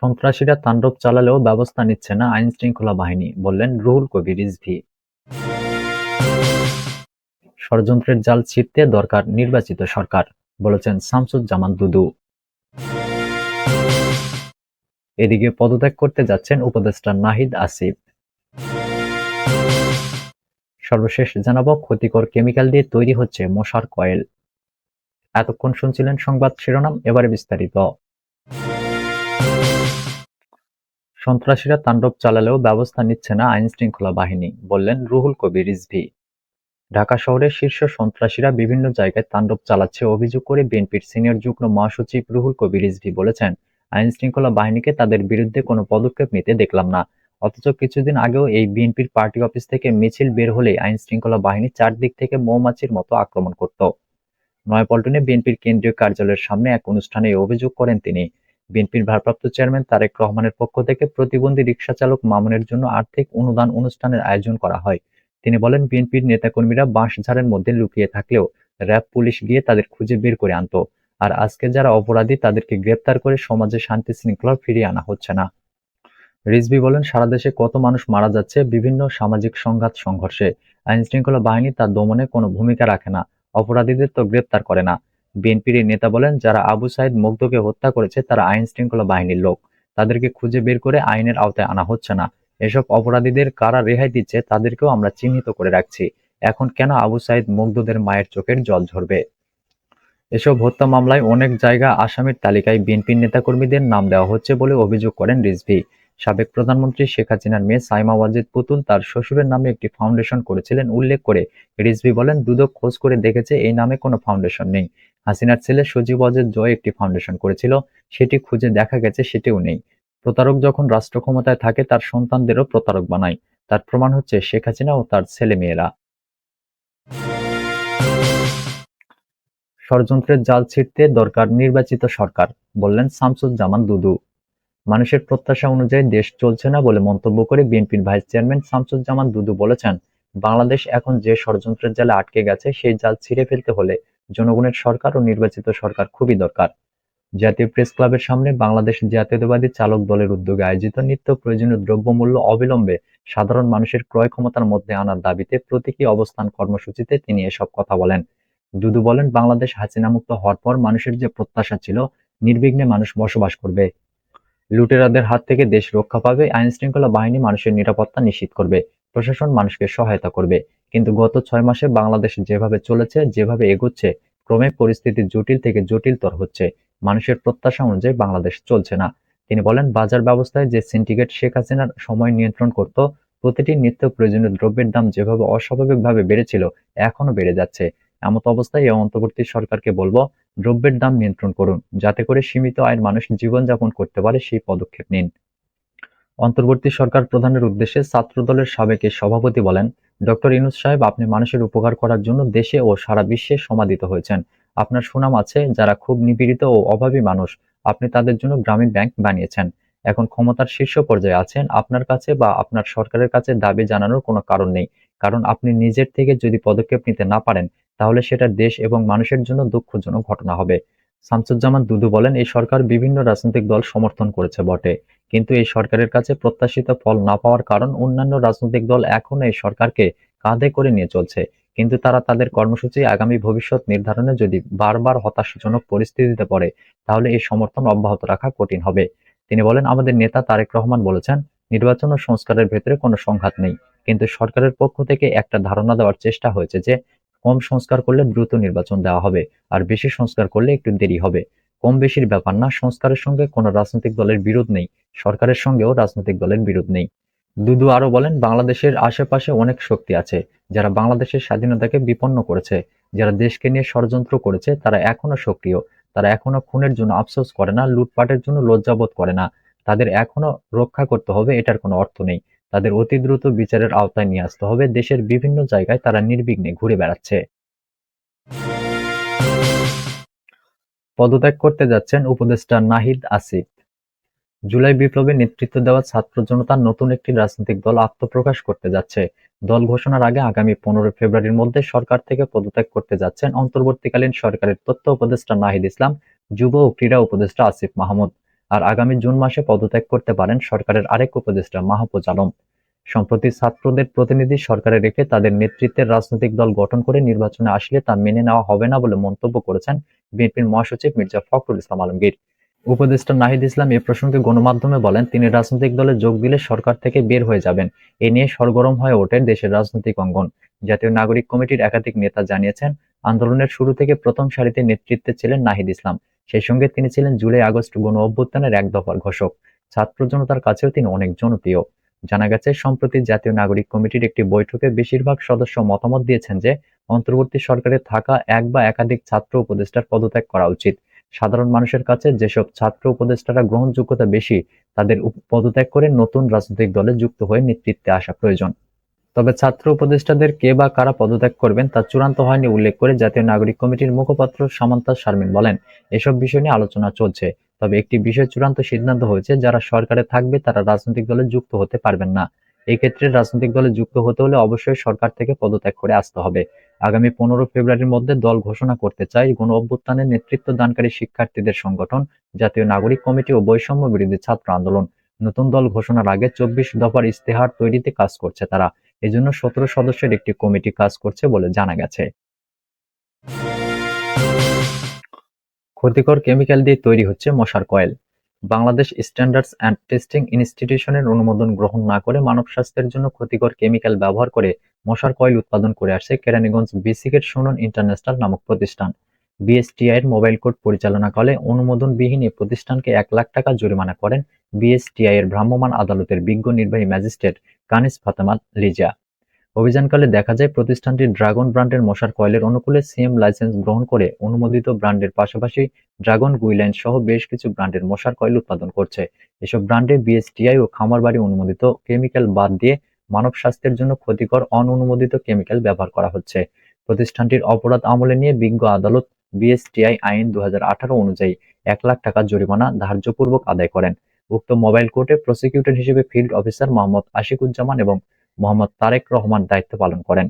সন্ত্রাসীরা তাণ্ডব চালালেও ব্যবস্থা নিচ্ছে না আইনশৃঙ্খলা বাহিনী, বললেন রুহুল কবির রিজভী। ষড়যন্ত্রের জাল ছিঁড়তে দরকার নির্বাচিত সরকার, বলেছেন শামসুজ্জামান দুদু। এদিকে পদত্যাগ করতে যাচ্ছেন উপদেষ্টা নাহিদ আসিফ। সর্বশেষ জানাবো, ক্ষতিকর কেমিক্যাল দিয়ে তৈরি হচ্ছে মশার কয়েল। এতক্ষণ শুনছিলেন সংবাদ শিরোনাম, এবারে বিস্তারিত। সন্ত্রাসীরা তাণ্ডব চালালেও ব্যবস্থা নিচ্ছে না আইনশৃঙ্খলা বাহিনী, বললেন রুহুল কবির রিজভী। ঢাকা শহরের শীর্ষ সন্ত্রাসীরা বিভিন্ন জায়গায় তাণ্ডব চালাচ্ছে অভিযোগ করে বিএনপির সিনিয়র যুগ্ম মহাসচিব রুহুল কবির রিজভী বলেছেন, আইনশৃঙ্খলা বাহিনীকে তাদের বিরুদ্ধে কোনো পদক্ষেপ নিতে দেখলাম না। অথচ কিছুদিন আগেও এই বিএনপির পার্টি অফিস থেকে মিছিল বের হলেই আইনশৃঙ্খলা বাহিনী চারদিক থেকে মৌমাছির মতো আক্রমণ করত। নয়াপল্টনে বিএনপির কেন্দ্রীয় কার্যালয়ের সামনে এক অনুষ্ঠানে এই অভিযোগ করেন তিনি। বিএনপির ভারপ্রাপ্ত চেয়ারম্যান তারেক রহমানের পক্ষ থেকে প্রতিবন্ধী রিকশাচালক মামুনের জন্য আর্থিক অনুদান অনুষ্ঠানের আয়োজন করা হয়। তিনি বলেন, বিএনপির নেতাকর্মীরা বাঁশঝাড়ের মধ্যে লুকিয়ে থাকলেও র্যাব পুলিশ গিয়ে তাদের খুঁজে বের করে আনত। আর আজকে যারা অপরাধী তাদেরকে গ্রেপ্তার করে সমাজে শান্তি শৃঙ্খলা ফিরিয়ে আনা হচ্ছে না। রিজভী বলেন, সারা দেশে কত মানুষ মারা যাচ্ছে বিভিন্ন সামাজিক সংঘাত সংঘর্ষে। আইনশৃঙ্খলা বাহিনী তা দমনে কোনো ভূমিকা রাখে না, অপরাধীদের তো গ্রেপ্তার করে না। বিএনপির এই নেতা বলেন, যারা আবু সাইদ মুগ্ধকে হত্যা করেছে তারা আইনশৃঙ্খলা বাহিনীর লোক, তাদেরকে খুঁজে বের করে আইনের আওতায় আনা হচ্ছে না। এসব অপরাধীদের কারা রেহাই দিচ্ছে তাদেরকেও আমরা চিহ্নিত করে রাখছি। এখন কেন আবু সাইদ মুগ্ধদের মায়ের চোখের জল ঝরবে? এসব হত্যা মামলায় অনেক জায়গা আসামির তালিকায় বিএনপির নেতাকর্মীদের নাম দেওয়া হচ্ছে বলে অভিযোগ করেন রিজভী। সাবেক প্রধানমন্ত্রী শেখ হাসিনার মেয়ে সাইমা ওয়াজেদ পুতুল তার শ্বশুরের নামে একটি ফাউন্ডেশন করেছিলেন উল্লেখ করে রিজভী বলেন, দুদক খোঁজ করে দেখেছে এই নামে কোনো ফাউন্ডেশন নেই। হাসিনার ছেলে সজীব ওয়াজেদ জয় একটি ফাউন্ডেশন করেছিল, সেটি খুঁজে দেখা গেছে সেটিও নেই। প্রতারক যখন রাষ্ট্র ক্ষমতায় থাকে তার সন্তানদেরও প্রতারক বানায়। তার প্রমাণ হচ্ছে শেখ হাসিনা ও তার ছেলে মেয়েরা। ষড়যন্ত্রের জাল ছিঁড়তে দরকার নির্বাচিত সরকার, বললেন শামসুজ্জামান দুদু। মানুষের প্রত্যাশা অনুযায়ী দেশ চলছে না বলে মন্তব্য করে বিএনপির ভাইস চেয়ারম্যান শামসুজ্জামান দুদু বলেছেন, বাংলাদেশ এখন যে ষড়যন্ত্রের জালে আটকে গেছে সেই জাল ছিঁড়ে ফেলতে হলে জনগণের সরকার ও নির্বাচিত সরকার খুবই দরকার। জাতীয় প্রেস ক্লাবের সামনে বাংলাদেশ জাতীয়তাবাদী চালক দলের উদ্যোগে আয়োজিত নিত্য প্রয়োজনীয় দ্রব্যমূল্য অবিলম্বে সাধারণ মানুষের ক্রয় ক্ষমতার মধ্যে আনার দাবিতে প্রতীকী অবস্থান কর্মসূচিতে তিনি এসব কথা বলেন। দুদু বলেন, বাংলাদেশ হাসিনা মুক্ত হওয়ার পর মানুষের যে প্রত্যাশা ছিল নির্বিঘ্নে মানুষ বসবাস করবে, লুটেরাদের হাত থেকে দেশ রক্ষা পাবে, আইনশৃঙ্খলা বাহিনী মানুষের নিরাপত্তা নিশ্চিত করবে, প্রশাসন মানুষকে সহায়তা করবে। কিন্তু গত 6 মাসে বাংলাদেশ যেভাবে চলেছে, যেভাবে এগোচ্ছে, ক্রমে পরিস্থিতি জটিল থেকে জটিলতর হচ্ছে। মানুষের প্রত্যাশা অনুযায়ী বাংলাদেশ চলছে না। তিনি বলেন, বাজার ব্যবস্থায় যে সিন্ডিকেট শেখ হাসিনার সময় নিয়ন্ত্রণ করত, প্রতিটি নিত্য প্রয়োজনীয় দ্রব্যের দাম যেভাবে অস্বাভাবিকভাবে বেড়েছিল এখনো বেড়ে যাচ্ছে। এমত অবস্থায় এই অন্তর্বর্তী সরকারকে বলবো, দ্রব্যের দাম নিয়ন্ত্রণ করুন, যাতে করে সীমিত আয়ের মানুষ জীবনযাপন করতে পারে সেই পদক্ষেপ নিন। অন্তর্বর্তী সরকার প্রধানের উদ্দেশ্যে ছাত্রদলের সাবেক এই সভাপতি বলেন, ডক্টর ইউনূস সাহেব, আপনি মানুষের উপকার করার জন্য দেশে ও সারা বিশ্বে সমাদৃত হয়েছেন। আপনার সুনাম আছে, যারা খুব নিপীড়িত ও অভাবী মানুষ, আপনি তাদের জন্য গ্রামীণ ব্যাংক বানিয়েছেন। এখন ক্ষমতার শীর্ষ পর্যায়ে আছেন, আপনার কাছে বা আপনার সরকারের কাছে দাবি জানানোর কোনো কারণ নেই। কারণ আপনি নিজের থেকে যদি পদক্ষেপ নিতে না পারেন, তাহলে সেটা দেশ এবং মানুষের জন্য দুঃখজনক ঘটনা হবে। শামসুজ্জামান দুদু বলেন, এই সরকার বিভিন্ন রাজনৈতিক দল সমর্থন করেছে বটে, কিন্তু এই সরকারের কাছে প্রত্যাশিত ফল না পাওয়ার কারণ অন্যান্য রাজনৈতিক দল এখনো এই সরকারকে কাঁধে করে নিয়ে চলছে। কিন্তু তারা তাদের কর্মসূচি আগামী ভবিষ্যৎ নির্ধারণে যদি বারবার হতাশাজনক পরিস্থিতিতে পড়ে, তাহলে এই সমর্থন অব্যাহত রাখা কঠিন হবে। তিনি বলেন, আমাদের নেতা তারেক রহমান বলেছেন, নির্বাচন ও সংস্কারের ভেতরে কোনো সংঘাত নেই, কিন্তু সরকারের পক্ষ থেকে একটা ধারণা দেওয়ার চেষ্টা হয়েছে যে কম সংস্কার করলে দ্রুত নির্বাচন দেওয়া হবে, আর বেশি সংস্কার করলে একটু দেরি হবে। কম বেশির ব্যাপার না, সংস্কারের সঙ্গে কোনো রাজনৈতিক দলের বিরোধ নেই, সরকারের সঙ্গেও রাজনৈতিক দলের বিরোধ নেই। দুদু আরো বলেন, বাংলাদেশের আশেপাশে অনেক শক্তি আছে যারা বাংলাদেশের স্বাধীনতাকে বিপন্ন করেছে, যারা দেশকে নিয়ে ষড়যন্ত্র করেছে, তারা এখনো সক্রিয়। তারা এখনো খুনের জন্য আফসোস করে না, লুটপাটের জন্য লজ্জাবোধ করে না। তাদের এখনো রক্ষা করতে হবে, এটার কোনো অর্থ নেই। তাদের অতি দ্রুত বিচারের আওতায় নিয়ে আসতে হবে। দেশের বিভিন্ন জায়গায় তারা নির্বিঘ্নে ঘুরে বেড়াচ্ছে। পদত্যাগ করতে যাচ্ছেন উপদেষ্টা নাহিদ আসিফ। জুলাই বিপ্লবে নেতৃত্ব দেওয়া ছাত্র জনতার নতুন একটি রাজনৈতিক দল আত্মপ্রকাশ করতে যাচ্ছে। দল ঘোষণার আগে আগামী 15 ফেব্রুয়ারির মধ্যে সরকার থেকে পদত্যাগ করতে যাচ্ছেন অন্তর্বর্তীকালীন সরকারের তথ্য উপদেষ্টা নাহিদ ইসলাম, যুব ও ক্রীড়া উপদেষ্টা আসিফ মাহমুদ। আর আগামী জুন মাসে পদত্যাগ করতে পারেন সরকারের আরেক উপদেষ্টা মাহফুজ আলম। সম্প্রতি ছাত্রদের প্রতিনিধি সরকারে রেখে তাদের নেতৃত্বের রাজনৈতিক দল গঠন করে নির্বাচনে আসলে তা মেনে নেওয়া হবে না বলে মন্তব্য করেছেন বিএনপির মহাসচিব মির্জা ফখরুল ইসলাম আলমগীর। উপদেষ্টা নাহিদ ইসলাম এ প্রসঙ্গে গণমাধ্যমে বলেন, তিনি রাজনৈতিক দলে যোগ দিলে সরকার থেকে বের হয়ে যাবেন। এ নিয়ে সরগরম হয়ে ওঠে দেশের রাজনৈতিক অঙ্গন। জাতীয় নাগরিক কমিটির একাধিক নেতা জানিয়েছেন, আন্দোলনের শুরু থেকে প্রথম সারিতে নেতৃত্বে ছিলেন নাহিদ ইসলাম। সেই সঙ্গে তিনি ছিলেন জুলাই আগস্ট গণ অভ্যুত্থানের এক দফার ঘোষক। ছাত্র জনতার কাছেও তিনি অনেক জনপ্রিয়। জানা গেছে, সম্প্রতি জাতীয় নাগরিক কমিটির একটি বৈঠকে বেশিরভাগ সদস্য মতামত দিয়েছেন যে অন্তর্বর্তী সরকারে থাকা এক বা একাধিক ছাত্র উপদেষ্টার পদত্যাগ করা উচিত। সাধারণ মানুষের কাছে যেসব ছাত্র উপদেষ্টারা গ্রহণযোগ্যতা বেশি, তাদের পদত্যাগ করে নতুন রাজনৈতিক দলে যুক্ত হয়ে নেতৃত্বে আসা প্রয়োজন। তবে ছাত্র উপদেষ্টাদের কে বা কারা পদত্যাগ করবেন তা চূড়ান্ত হয়নি উল্লেখ করে জাতীয় নাগরিক কমিটির মুখপাত্র সামান্তা শারমিন বলেন, এসব বিষয় নিয়ে আলোচনা চলছে। তবে একটি বিষয় চূড়ান্ত সিদ্ধান্ত হয়েছে, যারা সরকারে থাকবে তারা রাজনৈতিক দলে যুক্ত হতে পারবেন না। এক্ষেত্রে রাজনৈতিক দলে যুক্ত হতে হলে অবশ্যই সরকার থেকে পদত্যাগ করে আসতে হবে। আগামী 15 ফেব্রুয়ারির মধ্যে দল ঘোষণা করতে চায় গণ অভ্যুত্থানের নেতৃত্ব দানকারী শিক্ষার্থীদের সংগঠন, জাতীয় নাগরিক কমিটি ও বৈষম্য বিরোধী ছাত্র আন্দোলন। নতুন দল ঘোষণার আগে 24 দফার ইস্তেহার তৈরিতে কাজ করছে তারা। এজন্য 17 সদস্যের একটি কমিটি কাজ করছে বলে জানা গেছে। ক্ষতিকর কেমিক্যাল দিয়ে তৈরি হচ্ছে মশার coil. Bangladesh standards and testing ইনস্টিটিউশনের অনুমোদন গ্রহণ না করে মানব স্বাস্থ্যের জন্য ক্ষতিকর কেমিক্যাল ব্যবহার করে মশার কয়েল উৎপাদন করে আসছে কেরানীগঞ্জ বিসিকেট সুনন ইন্টারন্যাশনাল নামক প্রতিষ্ঠান। বিএসটিআই এর মোবাইল কোর্ট পরিচালনাকালে অনুমোদনবিহীন এ প্রতিষ্ঠানকে 1 লাখ টাকা জরিমানা করেন বিএসটিআই এর ভ্রাম্যমাণ আদালতের বিজ্ঞ নির্বাহী ম্যাজিস্ট্রেট কানিজ ফাতেমা লিজা। অভিযানকালে দেখা যায়, প্রতিষ্ঠানটি ড্রাগন ব্র্যান্ডের মশার কয়েলের অনুকূলে সিএম লাইসেন্স গ্রহণ করে অনুমোদিত ব্র্যান্ডের পাশাপাশি ড্রাগন গুইলাইন সহ বেশ কিছু ব্র্যান্ডের মশার কয়েল উৎপাদন করছে। এসব ব্র্যান্ডে বিএসটিআই ও খামারবাড়ি অনুমোদিত কেমিক্যাল বাদ দিয়ে মানব স্বাস্থ্যের জন্য ক্ষতিকর অননুমোদিত কেমিক্যাল ব্যবহার করা হচ্ছে। প্রতিষ্ঠানটির অপরাধ আমলে নিয়ে বিজ্ঞ আদালত বিএসটিআই আইন 2018 অনুযায়ী 1 লাখ টাকা জরিমানা ধার্যপূর্বক আদায় করেন। উক্ত মোবাইল কোর্টে প্রসিকিউটর হিসেবে ফিল্ড অফিসার মোহাম্মদ আশিকুজ্জামান এবং মোহাম্মদ তারেক রহমান দায়িত্ব পালন করেন।